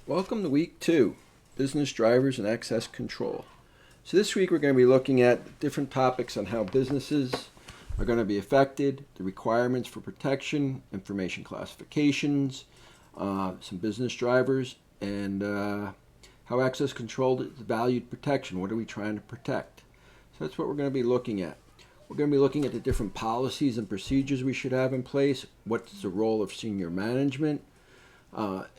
Welcome to week 2, business drivers and access control. So this week we're going to be looking at different topics on how businesses are going to be affected, the requirements for protection, information classifications, some business drivers, and how access control is valued protection. What are we trying to protect? So that's what we're going to be looking at. We're going to be looking at the different policies and procedures we should have in place. What's the role of senior management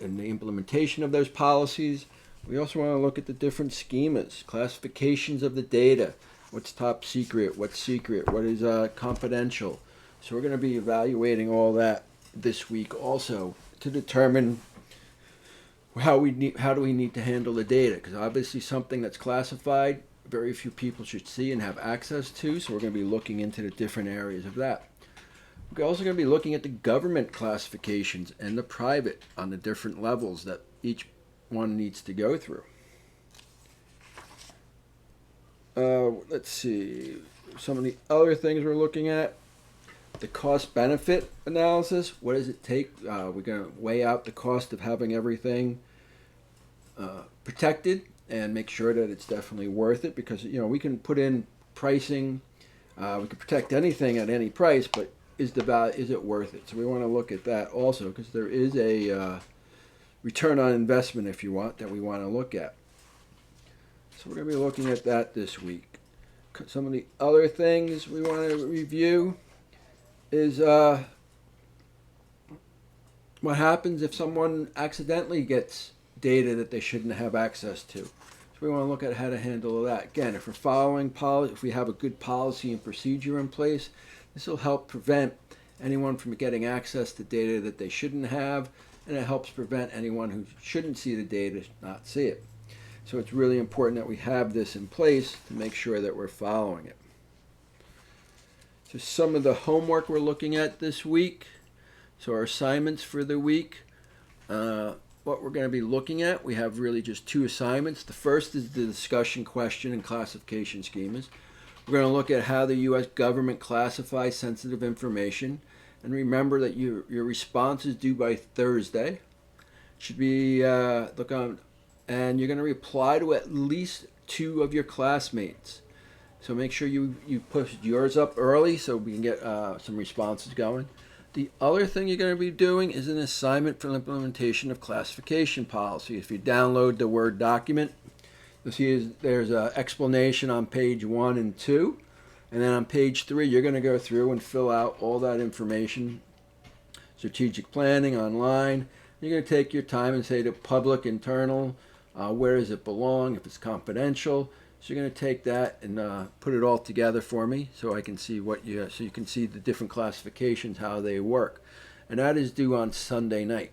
in the implementation of those policies? We also want to look at the different schemas, classifications of the data. What's top secret? What's secret? What is confidential? So we're going to be evaluating all that this week also to determine how do we need to handle the data, because obviously something that's classified, very few people should see and have access to, so we're going to be looking into the different areas of that. We're also going to be looking at the government classifications and the private on the different levels that each one needs to go through. Let's see, some of the other things we're looking at. The cost-benefit analysis. What does it take? We're going to weigh out the cost of having everything protected and make sure that it's definitely worth it, because we can put in pricing, we can protect anything at any price, but is it worth it? So we want to look at that also, because there is a return on investment, if you want, that we want to look at. So we're going to be looking at that this week. Some of the other things we want to review is what happens if someone accidentally gets data that they shouldn't have access to. So we want to look at how to handle that. Again, if we're following policy, if we have a good policy and procedure in place, this will help prevent anyone from getting access to data that they shouldn't have, and it helps prevent anyone who shouldn't see the data not see it. So it's really important that we have this in place to make sure that we're following it. So some of the homework we're looking at this week. So our assignments for the week. What we're going to be looking at, we have really just 2 assignments. The first is the discussion question and classification schemas. We're going to look at how the U.S. government classifies sensitive information. And remember that your response is due by Thursday. It should be, and you're going to reply to at least 2 of your classmates. So make sure you push yours up early so we can get some responses going. The other thing you're going to be doing is an assignment for implementation of classification policy. If you download the Word document, you'll see there's an explanation on page 1 and 2. And then on page 3, you're going to go through and fill out all that information, strategic planning online. You're going to take your time and say to public, internal, where does it belong, if it's confidential. So you're going to take that and put it all together for me so I can see so you can see the different classifications, how they work. And that is due on Sunday night.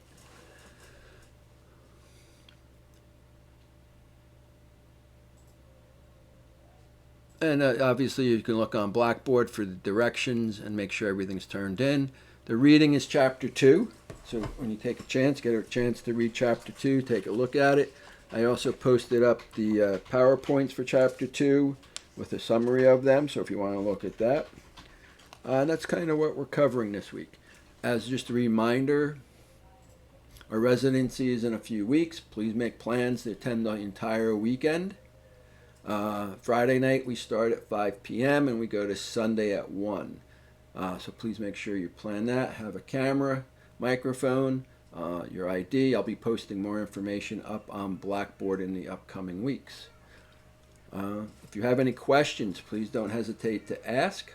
And obviously you can look on Blackboard for the directions and make sure everything's turned in. The reading is chapter 2. So when you take a chance, get a chance to read chapter 2, take a look at it. I also posted up the PowerPoints for chapter 2 with a summary of them, so if you want to look at that. And that's kind of what we're covering this week. As just a reminder, our residency is in a few weeks. Please make plans to attend the entire weekend. Friday night we start at 5 p.m. and we go to Sunday at 1. So please make sure you plan that. Have a camera, microphone, your ID. I'll be posting more information up on Blackboard in the upcoming weeks. If you have any questions, please don't hesitate to ask.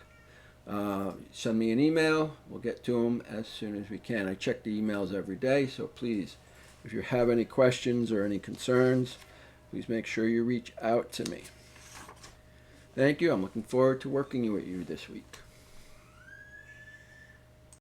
Send me an email. We'll get to them as soon as we can. I check the emails every day, so please, if you have any questions or any concerns, please make sure you reach out to me. Thank you. I'm looking forward to working with you this week.